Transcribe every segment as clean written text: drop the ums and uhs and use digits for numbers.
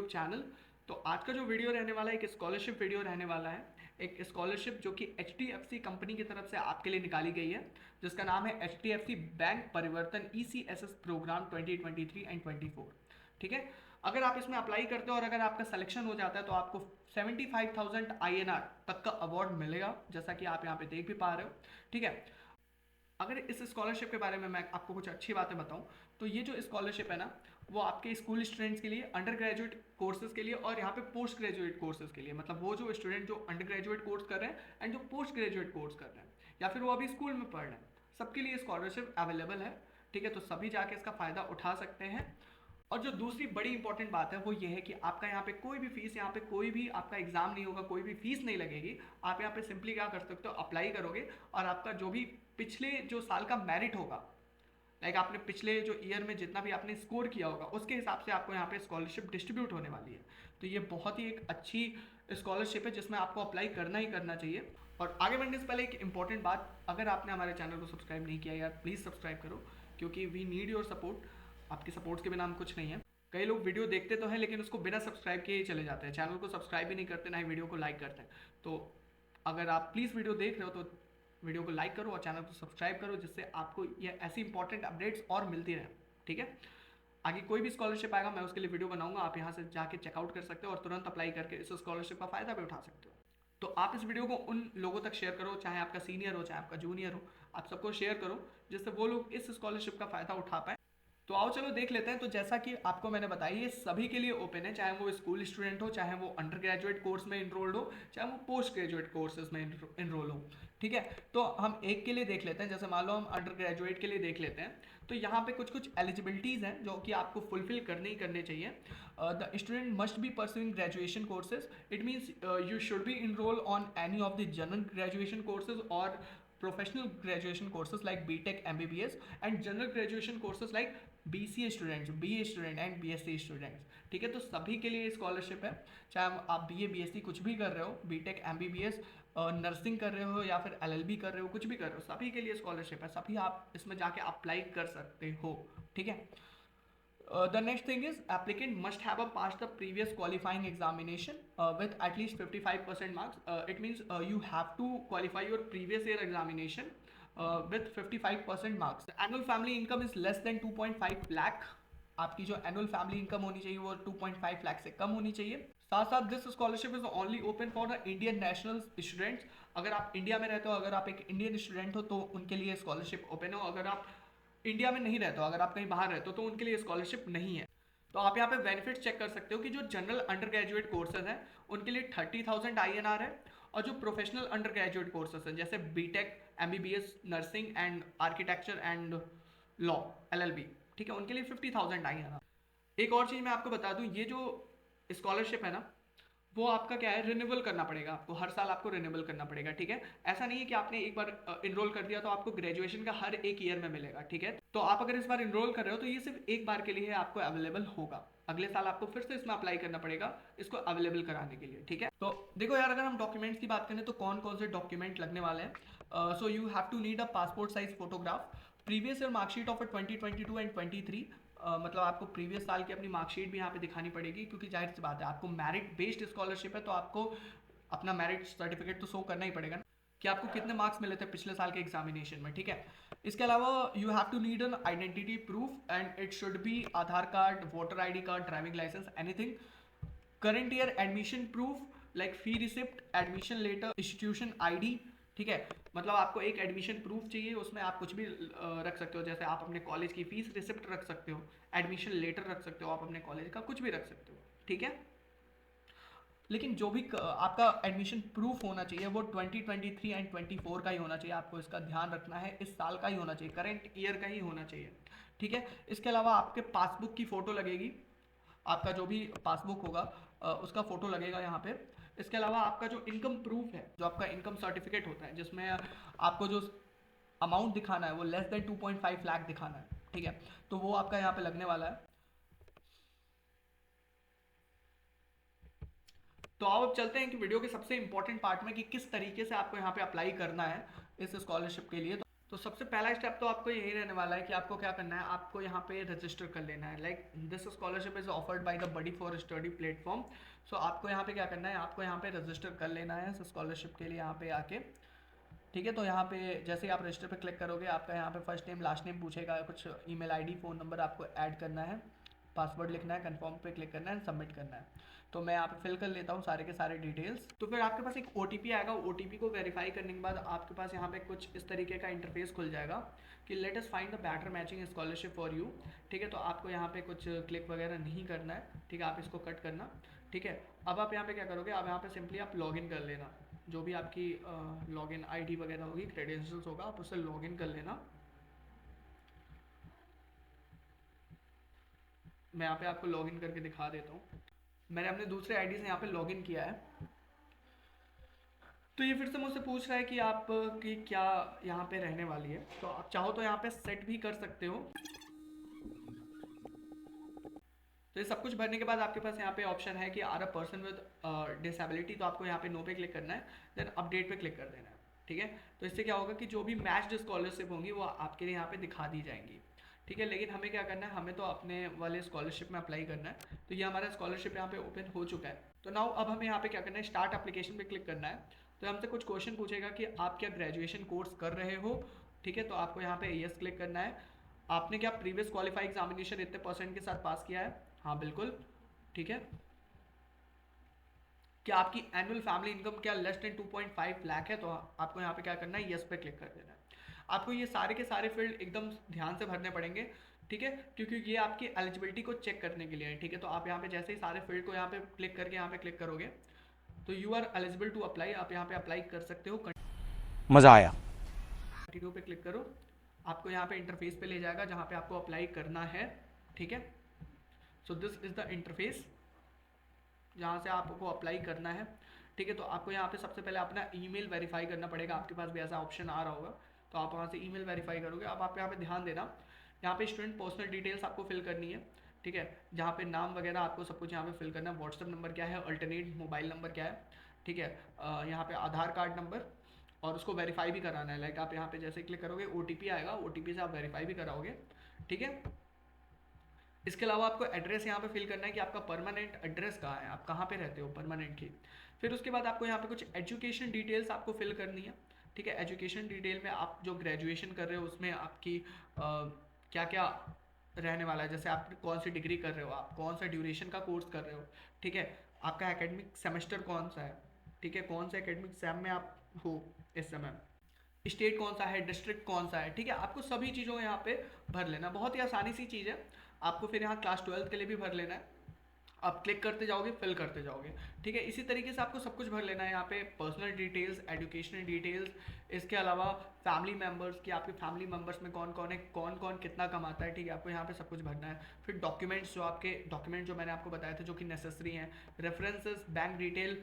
Channel. तो आज का जो वीडियो रहने वाला है एक स्कॉलरशिप वीडियो रहने वाला है। एक स्कॉलरशिप जो कि HDFC कंपनी की तरफ से आपके लिए निकाली गई है, जिसका नाम है HDFC बैंक परिवर्तन ECSS प्रोग्राम 2023 एंड 24। ठीक है, अगर आप इसमें अप्लाई करते हो और अगर आपका सिलेक्शन हो जाता है तो आपको 75,000 INR तक का अवार्ड मिलेगा, जैसा कि आप यहाँ पे देख भी पा रहे हो। ठीक है, अगर इस स्कॉलरशिप के बारे में मैं आपको कुछ अच्छी बातें बताऊं तो ये जो स्कॉलरशिप है ना, वो आपके स्कूल स्टूडेंट्स के लिए, अंडर ग्रेजुएट कोर्सेज के लिए और यहाँ पे पोस्ट ग्रेजुएट कोर्सेज के लिए, मतलब वो जो स्टूडेंट जो अंडर ग्रेजुएट कोर्स कर रहे हैं एंड जो पोस्ट ग्रेजुएट कोर्स कर रहे हैं या फिर वो अभी स्कूल में पढ़ रहे हैं, सबके लिए स्कॉलरशिप अवेलेबल है। ठीक है, तो सभी जाके इसका फ़ायदा उठा सकते हैं। और जो दूसरी बड़ी इंपॉर्टेंट बात है वो ये है कि आपका यहाँ पे कोई भी फीस, यहाँ पे कोई भी आपका एग्जाम नहीं होगा, कोई भी फीस नहीं लगेगी। आप यहाँ पे सिंपली क्या कर सकते हो, अप्लाई करोगे और आपका जो भी पिछले जो साल का मेरिट होगा, लाइक आपने पिछले जो ईयर में जितना भी आपने स्कोर किया होगा उसके हिसाब से आपको यहाँ पे स्कॉलरशिप डिस्ट्रीब्यूट होने वाली है। तो ये बहुत ही एक अच्छी स्कॉलरशिप है जिसमें आपको अप्लाई करना ही करना चाहिए। और आगे बढ़ने से पहले एक इंपॉर्टेंट बात, अगर आपने हमारे चैनल को सब्सक्राइब नहीं किया यार, प्लीज़ सब्सक्राइब करो, क्योंकि वी नीड योर सपोर्ट। आपकी सपोर्ट्स के बिना हम कुछ नहीं है। कई लोग वीडियो देखते तो हैं लेकिन उसको बिना सब्सक्राइब किए ही चले जाते हैं, चैनल को सब्सक्राइब भी नहीं करते, ना ही वीडियो को लाइक करते हैं। तो अगर आप प्लीज़ वीडियो देख रहे हो तो वीडियो को लाइक करो और चैनल को सब्सक्राइब करो, जिससे आपको ये ऐसी इंपॉर्टेंट अपडेट्स और मिलती रहे। ठीक है, आगे कोई भी स्कॉलरशिप आएगा मैं उसके लिए वीडियो बनाऊंगा, आप यहाँ से जाके चेकआउट कर सकते हो और तुरंत अप्लाई करके इस स्कॉलरशिप का फ़ायदा भी उठा सकते हो। तो आप इस वीडियो को उन लोगों तक शेयर करो, चाहे आपका सीनियर हो चाहे आपका जूनियर हो, आप सबको शेयर करो जिससे वो लोग इस स्कॉलरशिप का फ़ायदा उठा पाए। तो आओ चलो देख लेते हैं। तो जैसा कि आपको मैंने बताया, ये सभी के लिए ओपन है, चाहे वो स्कूल स्टूडेंट हो, चाहे वो अंडर ग्रेजुएट कोर्स में इनरोल्ड हो, चाहे वो पोस्ट ग्रेजुएट कोर्सेज में इनरोल हो। ठीक है, तो हम एक के लिए देख लेते हैं। जैसे मान लो हम अंडर ग्रेजुएट के लिए देख लेते हैं, तो यहाँ पे कुछ कुछ एलिजिबिलिटीज़ हैं जो कि आपको फुलफिल करने ही करने चाहिए। The student must be pursuing graduation courses, it means you should be enrol on any of the general graduation courses और professional graduation courses like BTech MBBS and general graduation courses like BCA students, BA student and BSc students। ठीक है, तो सभी के लिए scholarship है, चाहे आप BA BSc कुछ भी कर रहे हो, BTech MBBS नर्सिंग कर रहे हो या फिर LLB कर रहे हो, कुछ भी कर रहे हो, सभी के लिए स्कॉलरशिप है, सभी आप इसमें जाके अप्लाई कर सकते हो। ठीक है, the next thing is applicant must have a passed the previous qualifying examination with at least 55% marks. It means you have to qualify your previous year examination with 55% marks. The annual family income is less than 2.5 lakh। आपकी जो annual family income होनी चाहिए वो 2.5 लाख से कम होनी चाहिए। साथ साथ this scholarship is only open for the Indian national students. अगर आप इंडिया में रहते हो, अगर आप एक इंडियन स्टूडेंट हो तो उनके लिए स्कॉलरशिप ओपन हो। अगर आप इंडिया में नहीं रहते हो, अगर आप कहीं बाहर रहते हो तो उनके लिए स्कॉलरशिप नहीं है। तो आप यहाँ पे बेनिफिट चेक कर सकते हो कि जो जनरल अंडर ग्रेजुएट कोर्सेज हैं उनके लिए 30,000 INR है, और जो प्रोफेशनल अंडर ग्रेजुएट कोर्सेज हैं जैसे BTech MBBS nursing and architecture and law LLB, ठीक है, उनके लिए 50,000 INR। एक और चीज़ मैं आपको बता दूं, ये जो स्कॉलरशिप है ना, वो आपका क्या है, रिन्यूअल करना पड़ेगा आपको, हर साल आपको रिन्यूअल करना पड़ेगा। ठीक है, ऐसा नहीं है कि आपने एक बार इनरोल कर दिया तो आपको ग्रेजुएशन का हर एक ईयर में मिलेगा। ठीक है, तो आप अगर इस बार इनरोल कर रहे हो तो ये सिर्फ एक बार के लिए आपको अवेलेबल होगा, अगले साल आपको फिर से इसमें अप्लाई करना पड़ेगा इसको अवेलेबल कराने के लिए। ठीक है, तो देखो यार, अगर हम डॉक्यूमेंट्स की बात करें तो कौन कौन से डॉक्यूमेंट लगने वाले हैं। So you have to need a passport size photograph, previous year marksheet of 2022 and 23। मतलब आपको प्रीवियस साल की अपनी मार्कशीट भी यहाँ पे दिखानी पड़ेगी, क्योंकि जाहिर सी बात है आपको मेरिट बेस्ड स्कॉलरशिप है तो आपको अपना मेरिट सर्टिफिकेट तो शो करना ही पड़ेगा ना, कि आपको कितने मार्क्स मिले थे पिछले साल के एग्जामिनेशन में। ठीक है, इसके अलावा you have to need an identity proof and it should be Aadhaar card, voter ID card, driving licence, anything. Current year admission proof like fee receipt, admission letter, institution ID। ठीक है, मतलब आपको एक एडमिशन प्रूफ चाहिए, उसमें आप कुछ भी रख सकते हो, जैसे आप अपने कॉलेज की फीस रिसिप्ट रख सकते हो, एडमिशन लेटर रख सकते हो, आप अपने कॉलेज का कुछ भी रख सकते हो। ठीक है, लेकिन जो भी आपका एडमिशन प्रूफ होना चाहिए वो 2023 एंड 24 का ही होना चाहिए, आपको इसका ध्यान रखना है, इस साल का ही होना चाहिए, करंट ईयर का ही होना चाहिए। ठीक है, इसके अलावा आपके पासबुक की फ़ोटो लगेगी, आपका जो भी पासबुक होगा उसका फ़ोटो लगेगा यहाँ पे। इसके अलावा आपका जो इनकम प्रूफ है, जो आपका इनकम सर्टिफिकेट होता है जिसमें आपको जो अमाउंट दिखाना है वो लेस देन 2.5 लाख दिखाना है। ठीक है, तो वो आपका यहाँ पे लगने वाला है। तो अब चलते हैं कि वीडियो के सबसे इंपॉर्टेंट पार्ट में कि किस तरीके से आपको यहाँ पे अप्लाई करना है इस स्कॉलरशिप के लिए। तो सबसे पहला स्टेप तो आपको यही रहने वाला है कि आपको क्या करना है, आपको यहाँ पे रजिस्टर कर लेना है। Like this scholarship is offered by the buddy for study platform. So आपको यहाँ पे क्या करना है, आपको यहाँ पे रजिस्टर कर लेना है स्कॉलरशिप के लिए यहाँ पे आके। ठीक है, तो यहाँ पे जैसे ही आप रजिस्टर पे क्लिक करोगे, आपका यहाँ पे फर्स्ट नेम लास्ट नेम पूछेगा, कुछ ईमेल आईडी फ़ोन नंबर आपको ऐड करना है, पासवर्ड लिखना है, कंफर्म पे क्लिक करना है, सबमिट करना है। तो मैं यहाँ पे फिल कर लेता हूँ सारे के सारे डिटेल्स। तो फिर आपके पास एक OTP आएगा, OTP को वेरीफाई करने के बाद आपके पास यहाँ पे कुछ इस तरीके का इंटरफेस खुल जाएगा कि let us find the better matching scholarship for you. ठीक है, तो आपको यहाँ पे कुछ क्लिक वगैरह नहीं करना है। ठीक है, आप इसको कट करना। ठीक है, अब आप यहाँ पे क्या करोगे, अब यहाँ पे सिंपली आप लॉगिन कर लेना, जो भी आपकी लॉगिन आईडी वगैरह होगी, क्रेडेंशियल्स होगा, आप उससे लॉगिन कर लेना। मैं यहाँ पे आपको लॉगिन करके दिखा देता हूँ। मैंने अपने दूसरे आईडी से यहाँ पे लॉगिन किया है। तो ये फिर से मुझसे पूछ रहा है कि आप की क्या यहाँ पे रहने वाली है। तो आप चाहो तो यहाँ पे सेट भी कर सकते हो। तो ये सब कुछ भरने के बाद आपके पास यहाँ पे ऑप्शन है कि are a person with disability, तो आपको यहाँ पे नो पे क्लिक करना है, देन अपडेट पे क्लिक कर देना है। ठीक है, तो इससे क्या होगा कि जो भी मैच्ड स्कॉलरशिप होंगी वो आपके लिए यहाँ पे दिखा दी जाएंगी। ठीक है, लेकिन हमें क्या करना है, हमें तो अपने वाले स्कॉलरशिप में अप्लाई करना है। तो ये हमारा स्कॉलरशिप यहाँ पे ओपन हो चुका है। तो नाउ अब हमें यहाँ पे क्या करना है, स्टार्ट एप्लीकेशन पे क्लिक करना है। तो हमसे कुछ क्वेश्चन पूछेगा कि आप क्या ग्रेजुएशन कोर्स कर रहे हो। ठीक है, तो आपको यहाँ पे यस क्लिक करना है। आपने क्या प्रीवियस क्वालिफाई एग्जामिनेशन इतने परसेंट के साथ पास किया है, हाँ बिल्कुल। ठीक है, क्या आपकी एनुअल फैमिली इनकम क्या लेस देन 2.5 लाख है, तो आपको यहाँ पे क्या करना है, यस पे क्लिक कर देना है। आपको ये सारे के सारे फील्ड एकदम ध्यान से भरने पड़ेंगे। ठीक है, क्योंकि ये आपकी एलिजिबिलिटी को चेक करने के लिए है। ठीक है, तो आप यहाँ पे जैसे ही सारे फील्ड को यहाँ पे क्लिक करके यहाँ पे क्लिक करोगे तो you are eligible to apply, आप यहाँ पे अप्लाई कर सकते हो। मज़ा आया। कंटिन्यू पे क्लिक करो, आपको यहाँ पे इंटरफेस पे ले जाएगा जहाँ पे आपको अप्लाई करना है। ठीक है, so this is the interface जहाँ से आपको अप्लाई करना है। ठीक है, तो आपको यहाँ पे सबसे पहले अपना ईमेल वेरीफाई करना पड़ेगा। आपके पास भी ऐसा ऑप्शन आ रहा होगा, तो आप वहाँ से ईमेल वेरीफाई करोगे। अब आप यहाँ पे ध्यान देना, यहाँ पे स्टूडेंट पर्सनल डिटेल्स आपको फिल करनी है। ठीक है, जहाँ पे नाम वगैरह आपको सब कुछ यहाँ पे फिल करना है। व्हाट्सअप नंबर क्या है, अल्टरनेट मोबाइल नंबर क्या है। ठीक है, यहाँ पे आधार कार्ड नंबर, और उसको वेरीफाई भी कराना है। लाइक आप यहाँ पे जैसे क्लिक करोगे OTP आएगा, OTP से आप वेरीफाई भी कराओगे। ठीक है, इसके अलावा आपको एड्रेस यहाँ पे फिल करना है कि आपका परमानेंट एड्रेस कहाँ है, आप कहाँ पे रहते हो परमानेंटली। फिर उसके बाद आपको यहाँ पे कुछ एजुकेशन डिटेल्स आपको फिल करनी है। ठीक है, एजुकेशन डिटेल में आप जो ग्रेजुएशन कर रहे हो उसमें आपकी क्या क्या रहने वाला है, जैसे आप कौन सी डिग्री कर रहे हो, आप कौन सा ड्यूरेशन का कोर्स कर रहे हो। ठीक है, आपका एकेडमिक सेमेस्टर कौन सा है। ठीक है, कौन सा एकेडमिक सेम में आप हो इस समय, स्टेट कौन सा है, डिस्ट्रिक्ट कौन सा है। ठीक है, आपको सभी चीज़ों यहाँ पे भर लेना, बहुत ही आसानी सी चीज़ है। आपको फिर यहाँ क्लास 12 के लिए भी भर लेना है, आप क्लिक करते जाओगे, फिल करते जाओगे। ठीक है, इसी तरीके से आपको सब कुछ भर लेना है यहाँ पे, पर्सनल डिटेल्स, एजुकेशनल डिटेल्स, इसके अलावा फैमिली मेम्बर्स की, आपके फैमिली मेम्बर्स में कौन कौन है, कौन कौन कितना कमाता है। ठीक है, आपको यहाँ पे सब कुछ भरना है। फिर डॉक्यूमेंट्स, जो आपके डॉक्यूमेंट जो मैंने आपको बताया था जो कि नेसेसरी हैं, references, bank detail,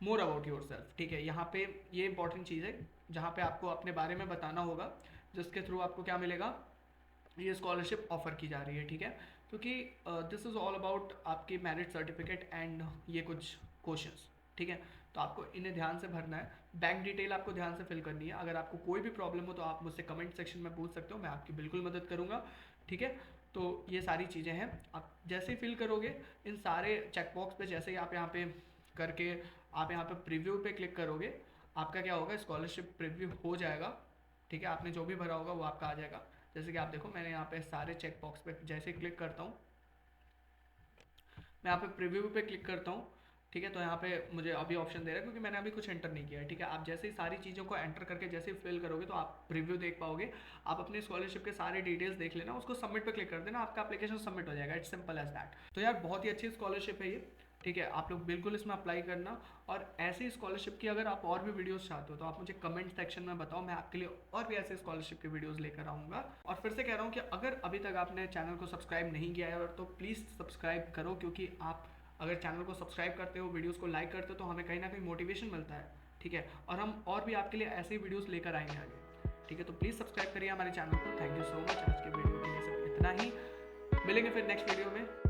more about your self. ठीक है, यहाँ पे ये इंपॉर्टेंट चीज़ है जहाँ पे आपको अपने बारे में बताना होगा, जिसके थ्रू आपको क्या मिलेगा, ये स्कॉलरशिप ऑफर की जा रही है। ठीक है, क्योंकि दिस इज़ ऑल अबाउट आपके मैरिट सर्टिफिकेट एंड ये कुछ क्वेश्चंस। ठीक है, तो आपको इन्हें ध्यान से भरना है। बैंक डिटेल आपको ध्यान से फिल करनी है। अगर आपको कोई भी प्रॉब्लम हो तो आप मुझसे कमेंट सेक्शन में पूछ सकते हो, मैं आपकी बिल्कुल मदद करूँगा। ठीक है, तो ये सारी चीज़ें हैं, आप जैसे ही फिल करोगे इन सारे चेकबॉक्स पे, जैसे ही आप यहाँ पे करके आप यहाँ पे प्रीव्यू पे क्लिक करोगे, आपका क्या होगा, स्कॉलरशिप प्रीव्यू हो जाएगा। ठीक है, आपने जो भी भरा होगा वो आपका आ जाएगा। जैसे कि आप देखो, मैंने यहाँ पे सारे चेक बॉक्स पे जैसे क्लिक करता हूँ, मैं यहाँ पे प्रीव्यू पे क्लिक करता हूँ। ठीक है, तो यहाँ पे मुझे अभी ऑप्शन दे रहा है क्योंकि मैंने अभी कुछ एंटर नहीं किया है। ठीक है, आप जैसे ही सारी चीज़ों को एंटर करके जैसे ही फिल करोगे तो आप प्रीव्यू देख पाओगे। आप अपनी स्कॉलरशिप के सारे डिटेल्स देख लेना, उसको सबमिट पे क्लिक कर देना, आपका एप्लीकेशन सबमिट हो जाएगा। It's simple as that. तो यार बहुत ही अच्छी स्कॉलरशिप है ये। ठीक है, आप लोग बिल्कुल इसमें अप्लाई करना, और ऐसी स्कॉलरशिप की अगर आप और भी वीडियोस चाहते हो तो आप मुझे कमेंट सेक्शन में बताओ, मैं आपके लिए और भी ऐसे स्कॉलरशिप के वीडियोस लेकर आऊँगा। और फिर से कह रहा हूँ कि अगर अभी तक आपने चैनल को सब्सक्राइब नहीं किया है तो प्लीज़ सब्सक्राइब करो, क्योंकि आप अगर चैनल को सब्सक्राइब करते हो, वीडियोस को लाइक करते हो, तो हमें कहीं ना कहीं मोटिवेशन मिलता है। ठीक है, और हम और भी आपके लिए ऐसे ही वीडियोस लेकर आएंगे आगे। ठीक है, तो प्लीज़ सब्सक्राइब करिए हमारे चैनल को। Thank you so much. आज के वीडियो के लिए सिर्फ इतना ही, मिलेंगे फिर नेक्स्ट वीडियो में।